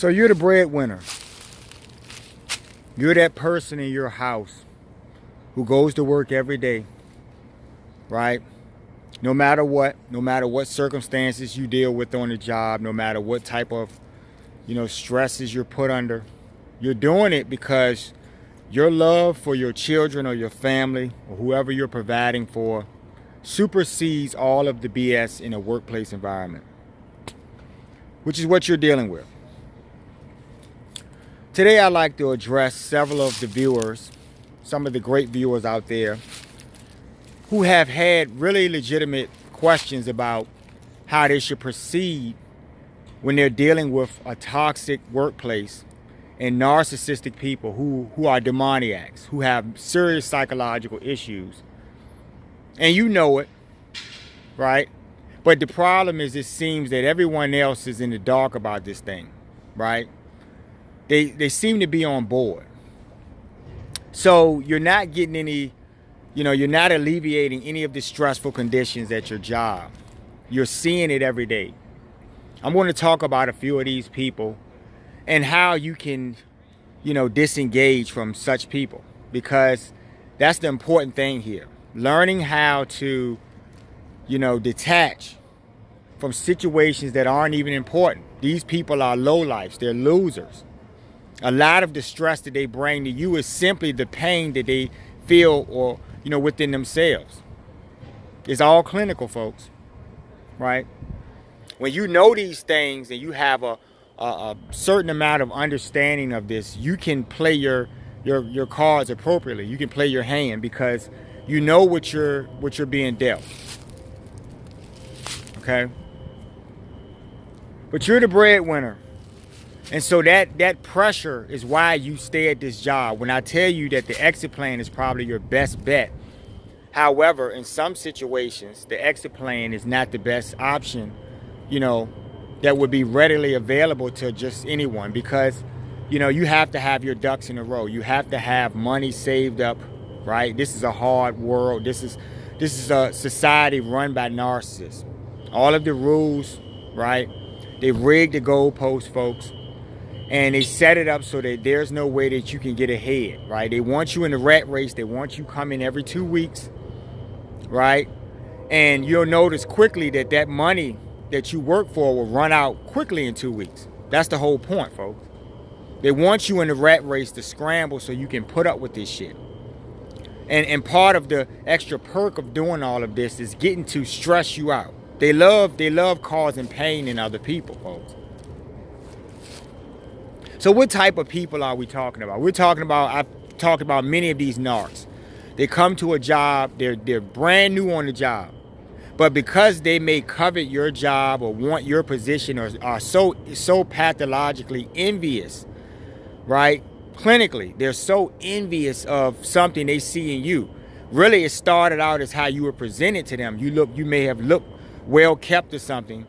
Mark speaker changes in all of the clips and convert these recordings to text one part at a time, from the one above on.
Speaker 1: So you're the breadwinner. You're that person in your house who goes to work every day, right? No matter what circumstances you deal with on the job, no matter what type of, stresses you're put under, you're doing it because your love for your children or your family or whoever you're providing for supersedes all of the BS in a workplace environment, which is what you're dealing with. Today, I'd like to address several of the viewers, some of the great viewers out there who have had really legitimate questions about how they should proceed when they're dealing with a toxic workplace and narcissistic people who are demoniacs, who have serious psychological issues. And you know it, right? But the problem is, it seems that everyone else is in the dark about this thing, right? They seem to be on board. So you're not getting any, you're not alleviating any of the stressful conditions at your job. You're seeing it every day. I'm going to talk about a few of these people and how you can, disengage from such people, because that's the important thing here. Learning how to, detach from situations that aren't even important. These people are lowlifes. They're losers. A lot of the stress that they bring to you is simply the pain that they feel or, within themselves. It's all clinical, folks, right? When you know these things and you have a certain amount of understanding of this, you can play your cards appropriately. You can play your hand because you know what you're being dealt. Okay? But you're the breadwinner. And so that pressure is why you stay at this job. When I tell you that the exit plan is probably your best bet. However, in some situations, the exit plan is not the best option, that would be readily available to just anyone, because, you have to have your ducks in a row. You have to have money saved up, right? This is a hard world. This is a society run by narcissists. All of the rules, right? They rigged the goalposts, folks. And they set it up so that there's no way that you can get ahead, right? They want you in the rat race. They want you coming every 2 weeks, right? And you'll notice quickly that money that you work for will run out quickly in 2 weeks. That's the whole point, folks. They want you in the rat race to scramble so you can put up with this shit. And part of the extra perk of doing all of this is getting to stress you out. They love causing pain in other people, folks. So what type of people are we talking about? I've talked about many of these narcs. They come to a job, they're brand new on the job. But because they may covet your job or want your position or are so pathologically envious, right? Clinically, they're so envious of something they see in you. Really, it started out as how you were presented to them. You may have looked well kept or something.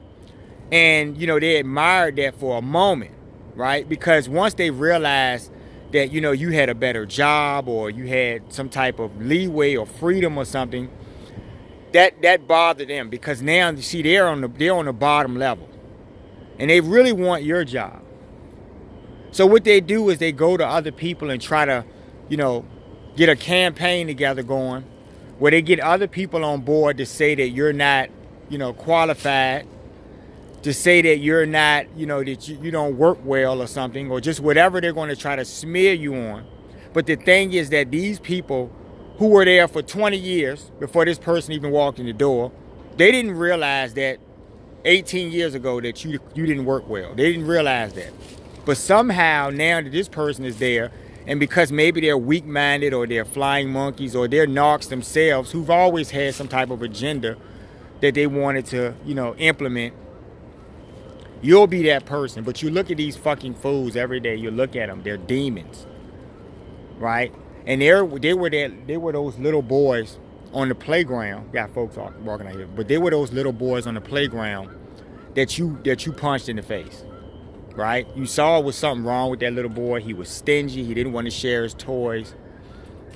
Speaker 1: And, they admired that for a moment. Right? Because once they realized that, you had a better job or you had some type of leeway or freedom or something, that bothered them, because now you see they're on the bottom level and they really want your job. So what they do is they go to other people and try to, get a campaign together going where they get other people on board to say that you're not, qualified, to say that you're not, that you don't work well or something, or just whatever they're going to try to smear you on. But the thing is that these people who were there for 20 years before this person even walked in the door, they didn't realize that 18 years ago that you didn't work well. They didn't realize that. But somehow now that this person is there, and because maybe they're weak-minded or they're flying monkeys or they're narcs themselves who've always had some type of agenda that they wanted to, implement, you'll be that person. But you look at these fucking fools every day. You look at them. They're demons, right? And they were those little boys on the playground. Got folks walking out here, but they were those little boys on the playground that you punched in the face, right? You saw was something wrong with that little boy. He was stingy. He didn't want to share his toys,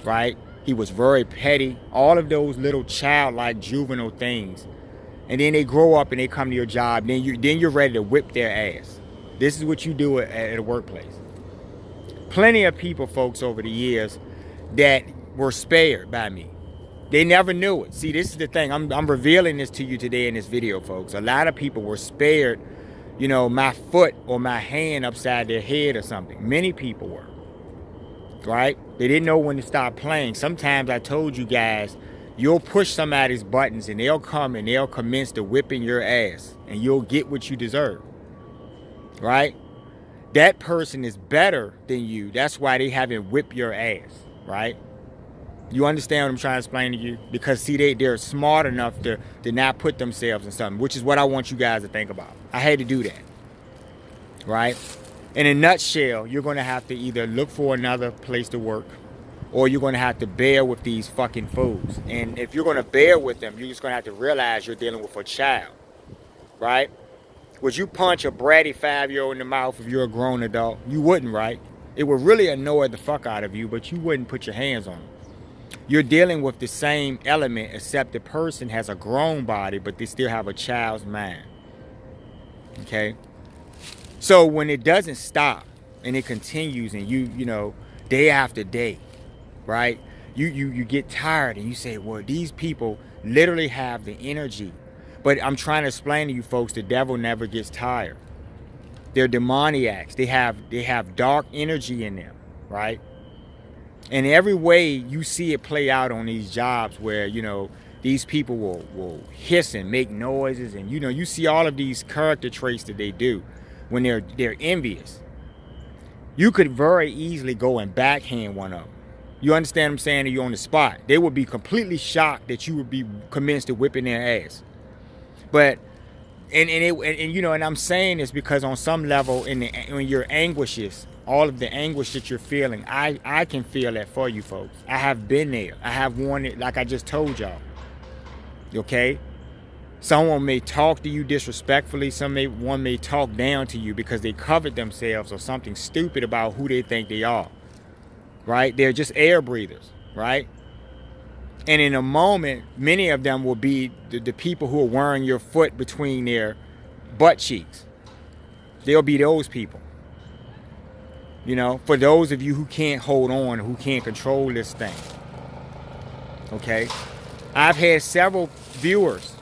Speaker 1: right? He was very petty. All of those little childlike juvenile things. And then they grow up and they come to your job. Then you're ready to whip their ass. This is what you do at a workplace. Plenty of people, folks, over the years that were spared by me. They never knew it. See, this is the thing. I'm revealing this to you today in this video, folks. A lot of people were spared, you know, my foot or my hand upside their head or something. Many people were. Right? They didn't know when to stop playing. Sometimes I told you guys, you'll push somebody's buttons and they'll come and they'll commence to whipping your ass and you'll get what you deserve. Right? That person is better than you. That's why they haven't whipped your ass. Right? You understand what I'm trying to explain to you? Because see, they're smart enough to not put themselves in something, which is what I want you guys to think about. I had to do that. Right? In a nutshell, you're going to have to either look for another place to work or you're going to have to bear with these fucking fools. And if you're going to bear with them, you're just going to have to realize you're dealing with a child. Right? Would you punch a bratty 5-year-old in the mouth if you're a grown adult? You wouldn't, right? It would really annoy the fuck out of you, but you wouldn't put your hands on them. You're dealing with the same element, except the person has a grown body, but they still have a child's mind. Okay? So when it doesn't stop and it continues and you know, day after day, right? You get tired and you say, well, these people literally have the energy. But I'm trying to explain to you folks, the devil never gets tired. They're demoniacs. They have dark energy in them, right? And every way you see it play out on these jobs where, you know, these people will hiss and make noises and, you know, you see all of these character traits that they do when they're envious. You could very easily go and backhand one of them. You understand what I'm saying? You're on the spot. They would be completely shocked that you would be commenced to whipping their ass. But and you know, and I'm saying this because on some level when your anguishes, all of the anguish that you're feeling, I can feel that for you folks. I have been there. I have worn it, like I just told y'all. Okay? Someone may talk to you disrespectfully. One may talk down to you because they covered themselves or something stupid about who they think they are. Right? They're just air breathers. Right? And in a moment, many of them will be the people who are wearing your foot between their butt cheeks. They'll be those people. You know, for those of you who can't hold on, who can't control this thing. Okay? I've had several viewers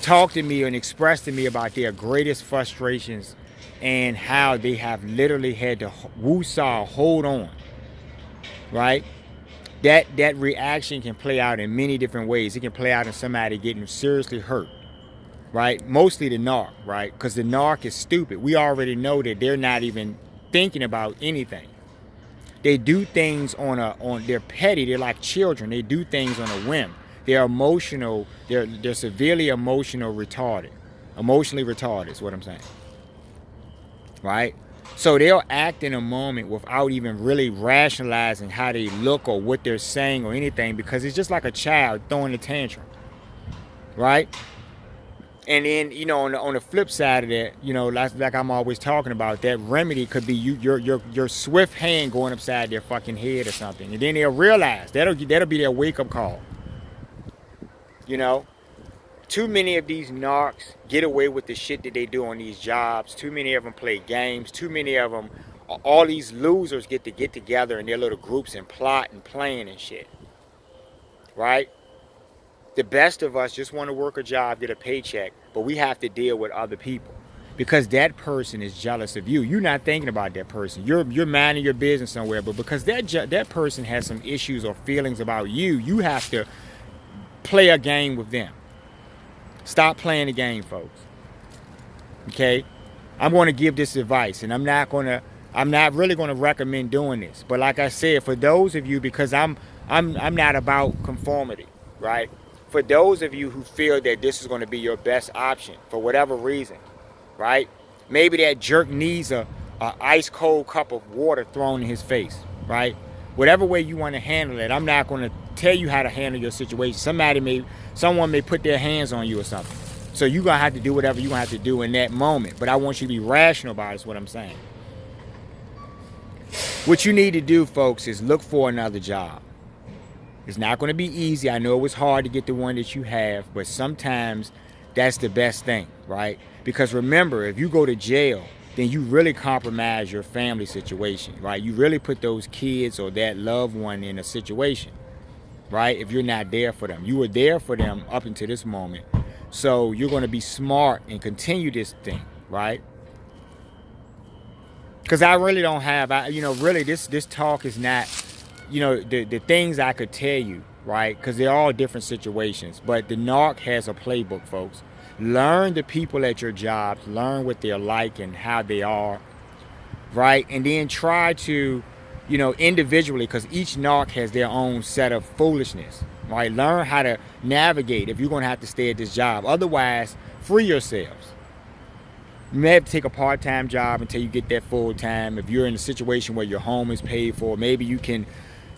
Speaker 1: talk to me and express to me about their greatest frustrations and how they have literally had to woo-saw, hold on. Right? That reaction can play out in many different ways. It can play out in somebody getting seriously hurt. Right? Mostly the narc, right? Because the narc is stupid. We already know that they're not even thinking about anything. They do things they're petty. They're like children. They do things on a whim. They're emotional. They're severely emotionally retarded is what I'm saying. Right? So they'll act in a moment without even really rationalizing how they look or what they're saying or anything, because it's just like a child throwing a tantrum. Right? And then, you know, on the flip side of that, you know, like I'm always talking about, that remedy could be your swift hand going upside their fucking head or something. And then they'll realize, that'll be their wake-up call. You know? Too many of these narcs get away with the shit that they do on these jobs. Too many of them play games. Too many of them, all these losers get together in their little groups and plot and plan and shit. Right? The best of us just want to work a job, get a paycheck, but we have to deal with other people because that person is jealous of you. You're not thinking about that person. You're minding your business somewhere, but because that person has some issues or feelings about you, you have to play a game with them. Stop playing the game, folks. Okay? I'm going to give this advice, and I'm not really going to recommend doing this. But like I said, for those of you, because I'm not about conformity, right? For those of you who feel that this is going to be your best option for whatever reason, right? Maybe that jerk needs a ice cold cup of water thrown in his face, right? Whatever way you want to handle it, I'm not going to tell you how to handle your situation. Someone may put their hands on you or something. So you're going to have to do whatever you're going to have to do in that moment. But I want you to be rational about it, is what I'm saying. What you need to do, folks, is look for another job. It's not going to be easy. I know it was hard to get the one that you have, but sometimes that's the best thing, right? Because remember, if you go to jail, then you really compromise your family situation, right? You really put those kids or that loved one in a situation, right? If you're not there for them. You were there for them up until this moment. So you're going to be smart and continue this thing, right? Because I really don't have, really this talk is not, the things I could tell you, right? Because they're all different situations. But the narc has a playbook, folks. Learn the people at your jobs. Learn what they're like and how they are, right? And then try to, individually, because each narc has their own set of foolishness, right? Learn how to navigate if you're going to have to stay at this job. Otherwise, free yourselves. You may have to take a part-time job until you get that full-time. If you're in a situation where your home is paid for, maybe you can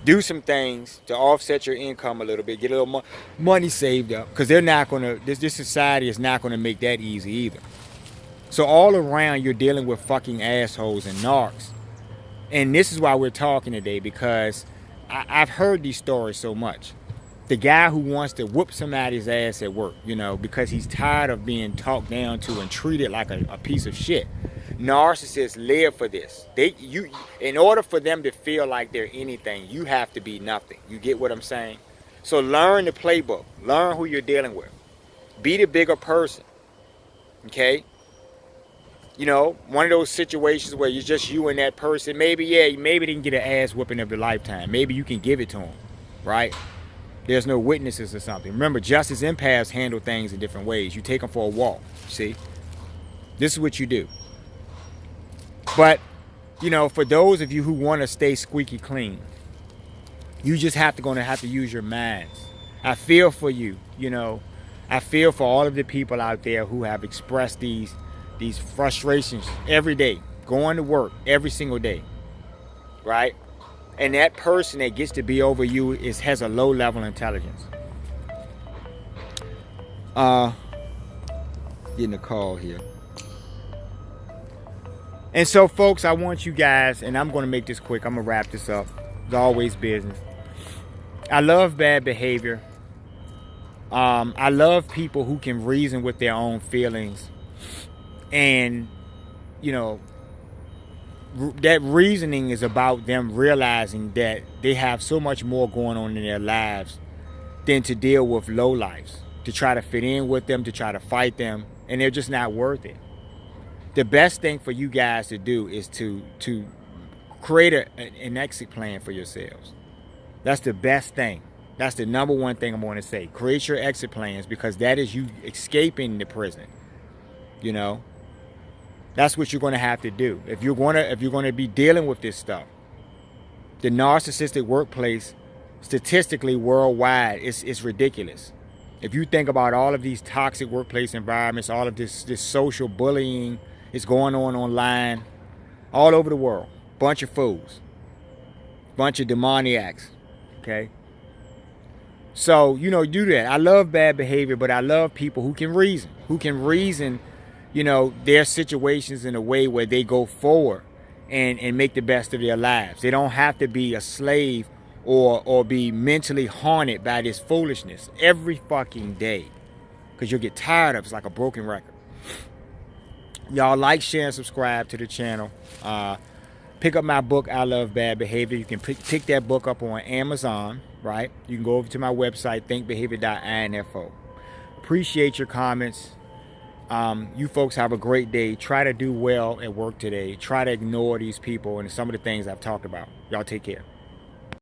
Speaker 1: do some things to offset your income a little bit, get a little money saved up, because they're not going to, this society is not going to make that easy either. So all around, you're dealing with fucking assholes and narcs. And this is why we're talking today, because I've heard these stories so much. The guy who wants to whoop somebody's ass at work, because he's tired of being talked down to and treated like a piece of shit. Narcissists live for this. In order for them to feel like they're anything, you have to be nothing. You get what I'm saying? So learn the playbook. Learn who you're dealing with. Be the bigger person. Okay? One of those situations where you're just you and that person. Maybe they can get an ass whooping of a lifetime. Maybe you can give it to them, right? There's no witnesses or something. Remember, justice empaths handle things in different ways. You take them for a walk. See? This is what you do. But, for those of you who want to stay squeaky clean, you just have to use your minds. I feel for you, I feel for all of the people out there who have expressed these frustrations every day, going to work every single day, right? And that person that gets to be over you has a low level intelligence. Getting a call here. And so, folks, I want you guys, and I'm going to make this quick. I'm going to wrap this up. It's always business. I love bad behavior. I love people who can reason with their own feelings. And, that reasoning is about them realizing that they have so much more going on in their lives than to deal with lowlifes, to try to fit in with them, to try to fight them, and they're just not worth it. The best thing for you guys to do is to create an exit plan for yourselves. That's the best thing. That's the number one thing I'm going to say. Create your exit plans, because that is you escaping the prison. That's what you're going to have to do. If you're going to be dealing with this stuff. The narcissistic workplace, statistically worldwide, it's ridiculous. If you think about all of these toxic workplace environments, all of this social bullying is going on online, all over the world. Bunch of fools. Bunch of demoniacs. Okay? So, do that. I love bad behavior, but I love people who can reason. Their situations in a way where they go forward and make the best of their lives. They don't have to be a slave or be mentally haunted by this foolishness every fucking day, because you'll get tired of it. It's like a broken record. Y'all like, share, and subscribe to the channel. Pick up my book, I Love Bad Behavior. You can pick that book up on Amazon, right? You can go over to my website, thinkbehavior.info. Appreciate your comments. You folks have a great day. Try to do well at work today. Try to ignore these people and some of the things I've talked about. Y'all take care.